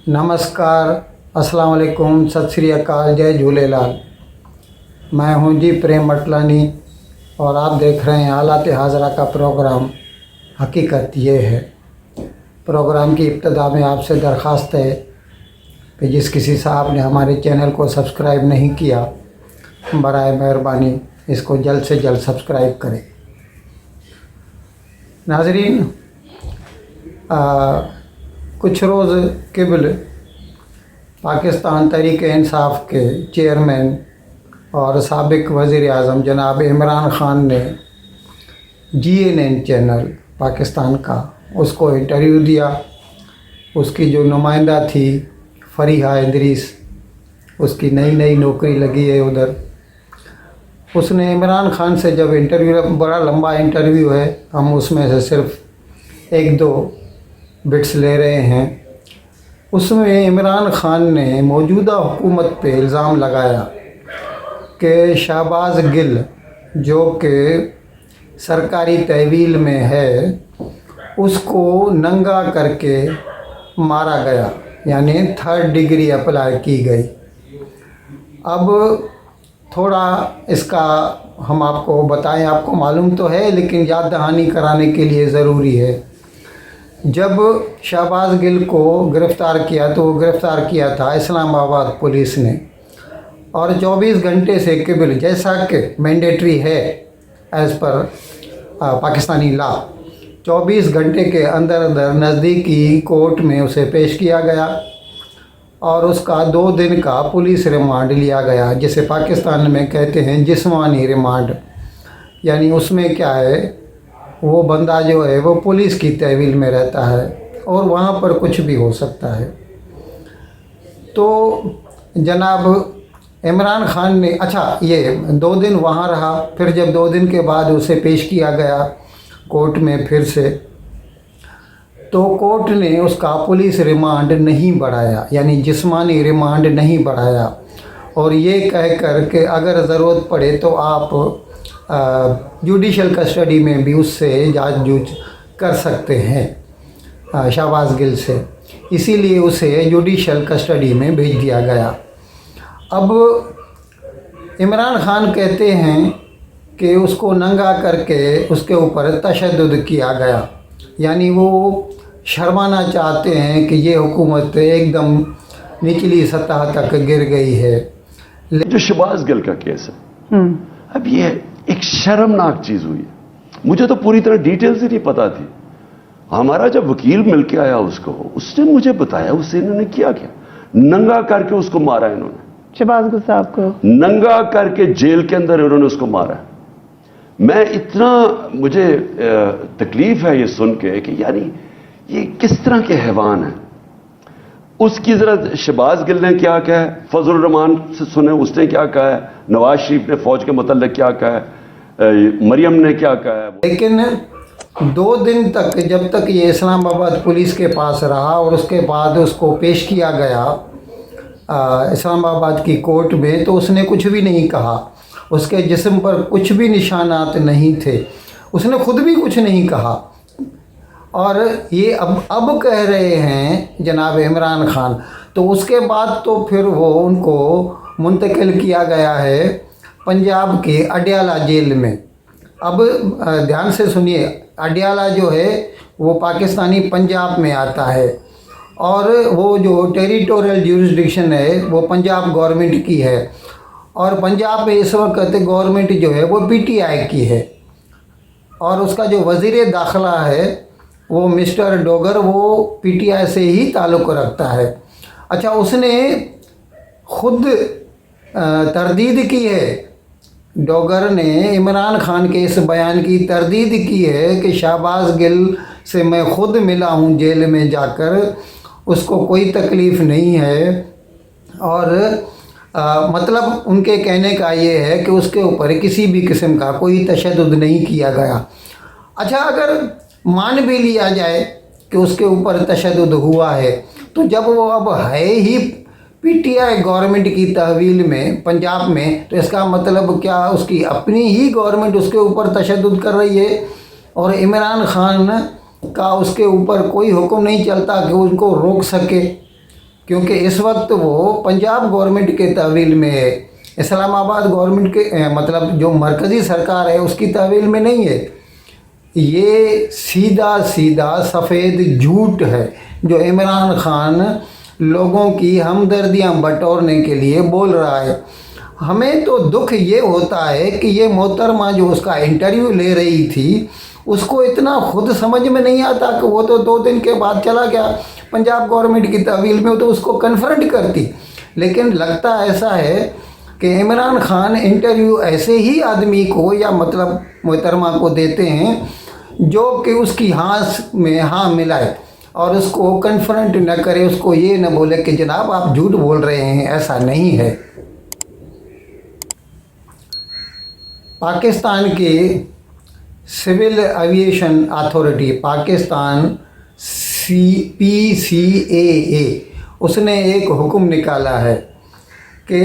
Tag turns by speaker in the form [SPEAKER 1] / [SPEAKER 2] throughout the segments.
[SPEAKER 1] नमस्कार, अस्सलाम वालेकुम, सत श्री अकाल, जय झूलेलाल। मैं हूं जी प्रेम मटलानी और आप देख रहे हैं हालात हाजरा का प्रोग्राम। हकीकत ये है, प्रोग्राम की इब्तिदा में आपसे दरख्वास्त है कि जिस किसी साहब ने हमारे चैनल को सब्सक्राइब नहीं किया, बराए मेहरबानी इसको जल्द से जल्द सब्सक्राइब करें। नाज़रीन, कुछ रोज़ क़बल पाकिस्तान तहरीक इंसाफ के चेयरमैन और साबिक वज़ीर आज़म जनाब इमरान ख़ान ने GNN चैनल पाकिस्तान का उसको इंटरव्यू दिया। उसकी जो नुमाइंदा थी फरीहा इदरीस, उसकी नई नौकरी लगी है उधर। उसने इमरान ख़ान से जब इंटरव्यू, बड़ा लंबा इंटरव्यू है, हम उसमें से सिर्फ़ 1-2 बिट्स ले रहे हैं। उसमें इमरान ख़ान ने मौजूदा हुकूमत पे इल्ज़ाम लगाया कि शहबाज गिल जो कि सरकारी तहवील में है, उसको नंगा करके मारा गया, यानी 3rd डिग्री अप्लाई की गई। अब थोड़ा इसका हम आपको बताएं, आपको मालूम तो है लेकिन याद दहानी कराने के लिए ज़रूरी है। जब शहबाज गिल को गिरफ़्तार किया तो वो गिरफ़्तार किया था इस्लामाबाद पुलिस ने, और 24 घंटे से क़बल, जैसा कि मैंडेटरी है एज़ पर पाकिस्तानी लॉ, 24 घंटे के अंदर नज़दीकी कोर्ट में उसे पेश किया गया और उसका 2 दिन का पुलिस रिमांड लिया गया, जिसे पाकिस्तान में कहते हैं जिस्मानी रिमांड। यानी उसमें क्या है, वो बंदा जो है वो पुलिस की तहवील में रहता है और वहाँ पर कुछ भी हो सकता है। तो जनाब इमरान ख़ान ने, अच्छा, ये 2 दिन वहाँ रहा। फिर जब 2 दिन के बाद उसे पेश किया गया कोर्ट में फिर से, तो कोर्ट ने उसका पुलिस रिमांड नहीं बढ़ाया, यानी जिस्मानी रिमांड नहीं बढ़ाया, और ये कह कर के अगर ज़रूरत पड़े तो आप जुडिशल कस्टडी में भी उससे जांच जूझ कर सकते हैं शहबाज गिल से। इसीलिए उसे जुडिशल कस्टडी में भेज दिया गया। अब इमरान ख़ान कहते हैं कि उसको नंगा करके उसके ऊपर तशद्दुद किया गया, यानी वो शर्माना चाहते हैं कि ये हुकूमत एकदम निचली सतह तक गिर गई है।
[SPEAKER 2] जो शहबाज गिल का केस है, अब ये एक शर्मनाक चीज़ हुई है। मुझे तो पूरी तरह डिटेल से नहीं पता थी। हमारा जब वकील मिलके आया उसको, उसने मुझे बताया उससे इन्होंने क्या किया, नंगा करके उसको मारा। इन्होंने
[SPEAKER 3] शहबाज गिल साहब को
[SPEAKER 2] नंगा करके जेल के अंदर इन्होंने उसको मारा। मैं इतना, मुझे तकलीफ है ये सुन के कि यानी ये किस तरह के हैवान हैं। उसकी जरा शहबाज गिल ने क्या कहा है, फजल रहमान से सुने उसने क्या कहा है, नवाज शरीफ ने फौज के मतलब क्या कहा है, मरियम ने क्या कहा है।
[SPEAKER 1] लेकिन 2 दिन तक, जब तक ये इस्लामाबाद पुलिस के पास रहा और उसके बाद उसको पेश किया गया इस्लामाबाद की कोर्ट में, तो उसने कुछ भी नहीं कहा। उसके जिस्म पर कुछ भी निशानात नहीं थे, उसने खुद भी कुछ नहीं कहा। और ये अब कह रहे हैं जनाब इमरान ख़ान, तो उसके बाद तो फिर वो उनको मुंतकिल किया गया है पंजाब के अडियाला जेल में। अब ध्यान से सुनिए, अडियाला जो है वो पाकिस्तानी पंजाब में आता है, और वो जो टेरिटोरियल ज्यूरिसडिक्शन है वो पंजाब गवर्नमेंट की है, और पंजाब में इस वक्त गवर्नमेंट जो है वो PTI की है, और उसका जो वज़ीर दाखिला है वो मिस्टर डोगर, वो PTI से ही ताल्लुक़ रखता है। अच्छा, उसने खुद तरदीद की है, डोगर ने इमरान ख़ान के इस बयान की तरदीद की है कि शहबाज गिल से मैं ख़ुद मिला हूँ जेल में जाकर, उसको कोई तकलीफ़ नहीं है, और मतलब उनके कहने का ये है कि उसके ऊपर किसी भी किस्म का कोई तशद्दुद नहीं किया गया। अच्छा, अगर मान भी लिया जाए कि उसके ऊपर तशद्दुद हुआ है, तो जब वो अब है ही PTI गवर्नमेंट की तहवील में पंजाब में, तो इसका मतलब क्या उसकी अपनी ही गवर्नमेंट उसके ऊपर तशद्दुद कर रही है, और इमरान ख़ान का उसके ऊपर कोई हुक्म नहीं चलता कि उनको रोक सके। क्योंकि इस वक्त वो पंजाब गवर्नमेंट के तहवील में है, इस्लामाबाद गवर्नमेंट के मतलब जो मरकज़ी सरकार है उसकी तहवील में नहीं है। ये सीधा सीधा सफ़ेद झूठ है जो इमरान खान लोगों की हमदर्दियां बटोरने के लिए बोल रहा है। हमें तो दुख ये होता है कि ये मोहतरमा जो उसका इंटरव्यू ले रही थी उसको इतना खुद समझ में नहीं आता कि वो तो 2 दिन के बाद चला गया पंजाब गवर्नमेंट की तहवील में, तो उसको कन्फ्रंट करती। लेकिन लगता ऐसा है कि इमरान खान इंटरव्यू ऐसे ही आदमी को या मतलब मोहतरमा को देते हैं जो कि उसकी हाँ में हाँ मिलाए और उसको कन्फ्रंट न करे, उसको ये न बोले कि जनाब आप झूठ बोल रहे हैं, ऐसा नहीं है। पाकिस्तान के civil aviation authority Pakistan PCAA उसने एक हुक्म निकाला है कि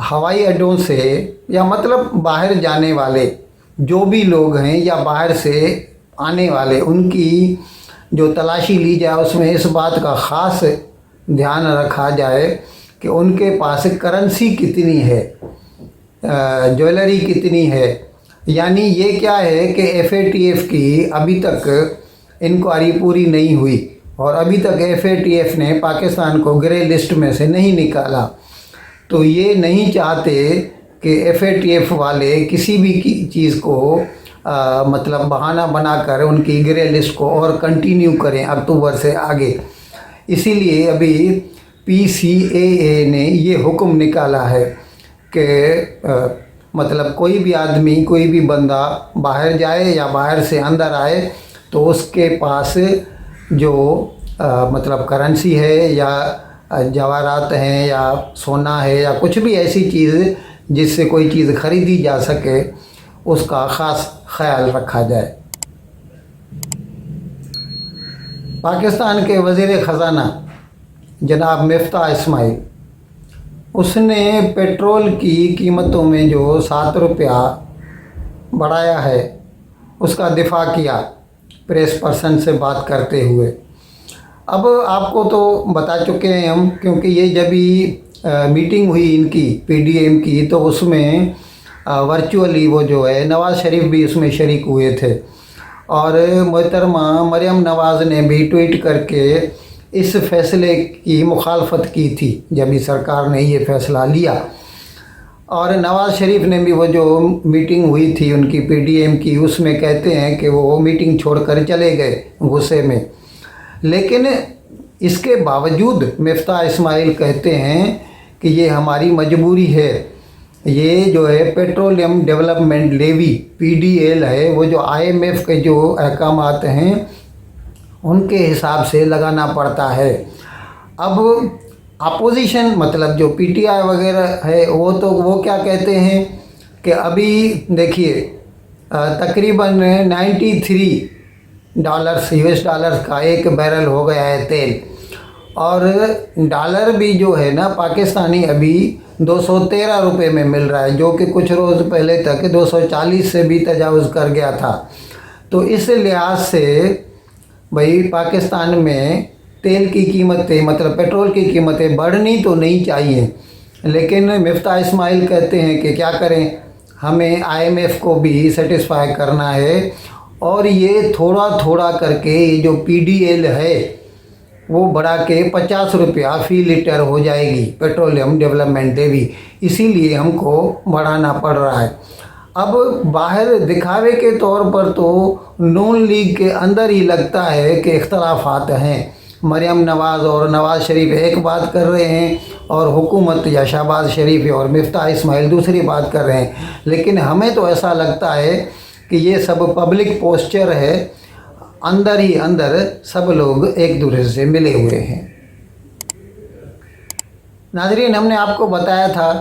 [SPEAKER 1] हवाई अड्डों से या मतलब बाहर जाने वाले जो भी लोग हैं या बाहर से आने वाले उनकी जो तलाशी ली जाए उसमें इस बात का ख़ास ध्यान रखा जाए कि उनके पास करेंसी कितनी है, ज्वेलरी कितनी है। यानी ये क्या है कि FATF की अभी तक इंक्वायरी पूरी नहीं हुई और अभी तक FATF ने पाकिस्तान को ग्रे लिस्ट में से नहीं निकाला। तो ये नहीं चाहते कि FATF वाले किसी भी चीज़ को मतलब बहाना बनाकर उनकी ग्रे लिस्ट को और कंटिन्यू करें अक्टूबर से आगे। इसीलिए अभी PCAA ने ये हुक्म निकाला है कि मतलब कोई भी आदमी कोई भी बंदा बाहर जाए या बाहर से अंदर आए तो उसके पास जो मतलब करेंसी है या जवाहरात हैं या सोना है या कुछ भी ऐसी चीज़ जिससे कोई चीज़ ख़रीदी जा सके उसका ख़ास ख्याल रखा जाए। पाकिस्तान के वज़ीर ख़ज़ाना जनाब मिफ्ता इस्माइल उसने पेट्रोल की कीमतों में जो 7 रुपया बढ़ाया है उसका दिफा किया प्रेस पर्सन से बात करते हुए। अब आपको तो बता चुके हैं हम, क्योंकि ये जब भी मीटिंग हुई इनकी PDM की तो उसमें वर्चुअली वो जो है नवाज़ शरीफ भी उसमें शरीक हुए थे और मोहतरमा मरियम नवाज़ ने भी ट्वीट करके इस फैसले की मुखालफत की थी जब इस सरकार ने ये फ़ैसला लिया। और नवाज़ शरीफ ने भी वो जो मीटिंग हुई थी उनकी PDM की उसमें कहते हैं कि वो मीटिंग छोड़कर चले गए गुस्से में। लेकिन इसके बावजूद मिफ्ता इस्माइल कहते हैं कि ये हमारी मजबूरी है, ये जो है पेट्रोलियम डेवलपमेंट लेवी PDL है वो जो IMF के जो अहकामात हैं उनके हिसाब से लगाना पड़ता है। अब अपोजिशन मतलब जो PTI वगैरह है वो क्या कहते हैं कि अभी देखिए तकरीबन $93 US डॉलर्स का एक बैरल हो गया है तेल, और डॉलर भी जो है ना पाकिस्तानी अभी 213 रुपये में मिल रहा है, जो कि कुछ रोज़ पहले तक 240 से भी तजावुज़ कर गया था। तो इस लिहाज से भाई पाकिस्तान में तेल की कीमतें मतलब पेट्रोल की कीमतें बढ़नी तो नहीं चाहिए, लेकिन मिफ्ता इस्माइल कहते हैं कि क्या करें, हमें IMF को भी सेटिस्फाई करना है और ये थोड़ा थोड़ा करके ये जो PDL है वो बढ़ा के 50 रुपया फ़ी लीटर हो जाएगी पेट्रोलियम डेवलपमेंट लेवी, इसीलिए हमको बढ़ाना पड़ रहा है। अब बाहर दिखावे के तौर पर तो नून लीग के अंदर ही लगता है कि इख्तलाफात हैं, मरियम नवाज़ और नवाज़ शरीफ एक बात कर रहे हैं और हुकूमत या शहबाज शरीफ और मिफ्ता इस्माइल दूसरी बात कर रहे हैं, लेकिन हमें तो ऐसा लगता है कि ये सब पब्लिक पोस्चर है, अंदर ही अंदर सब लोग एक दूसरे से मिले हुए हैं। नाज़रीन, हमने आपको बताया था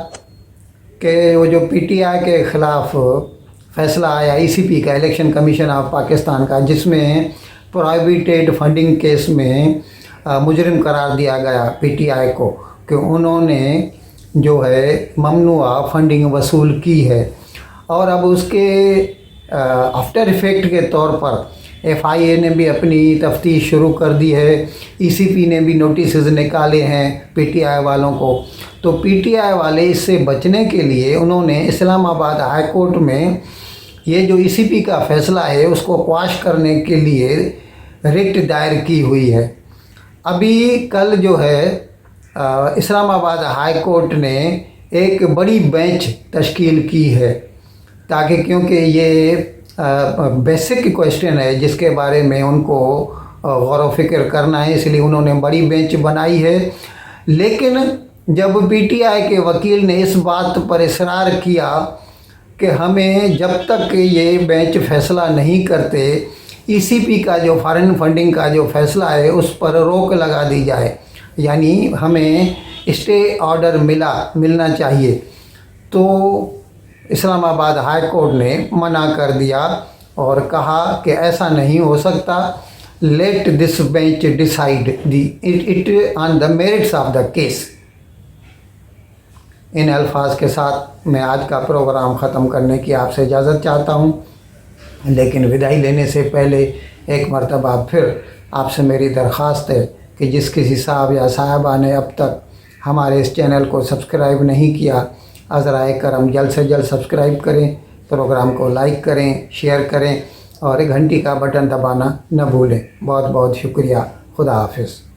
[SPEAKER 1] कि वो जो PTI के ख़िलाफ़ फ़ैसला आया ECP का, इलेक्शन कमीशन ऑफ पाकिस्तान का, जिसमें प्रोहिबिटेड फंडिंग केस में मुजरिम करार दिया गया PTI को कि उन्होंने जो है ममनुआ फंडिंग वसूल की है। और अब उसके आफ्टर इफ़ेक्ट के तौर पर FIA ने भी अपनी तफ्तीश शुरू कर दी है, ECP ने भी नोटिस निकाले हैं PTI वालों को। तो PTI वाले इससे बचने के लिए उन्होंने इस्लामाबाद हाई कोर्ट में ये जो ECP का फ़ैसला है उसको क्वाश करने के लिए रिट दायर की हुई है। अभी कल जो है इस्लामाबाद हाई कोर्ट ने एक बड़ी बेंच तश्कील की है, ताकि क्योंकि ये बेसिक क्वेश्चन है जिसके बारे में उनको गौर व फिक्र करना है, इसलिए उन्होंने बड़ी बेंच बनाई है। लेकिन जब PTI के वकील ने इस बात पर इसरार किया कि हमें जब तक ये बेंच फैसला नहीं करते ECP का जो फॉरेन फंडिंग का जो फ़ैसला है उस पर रोक लगा दी जाए, यानी हमें स्टे ऑर्डर मिलना चाहिए, तो इस्लामाबाद हाई कोर्ट ने मना कर दिया और कहा कि ऐसा नहीं हो सकता। Let this bench decide it on the merits of the case. इन अल्फाज के साथ मैं आज का प्रोग्राम ख़त्म करने की आपसे इजाज़त चाहता हूँ, लेकिन विदाई लेने से पहले एक मरतबा फिर आपसे मेरी दरख्वास्त है कि जिस किसी साहब या साहबा ने अब तक हमारे इस चैनल को सब्सक्राइब नहीं किया, अज़राए करम जल्द से जल्द सब्सक्राइब करें, प्रोग्राम को लाइक करें, शेयर करें और घंटी का बटन दबाना न भूलें। बहुत बहुत शुक्रिया। खुदा हाफिज़।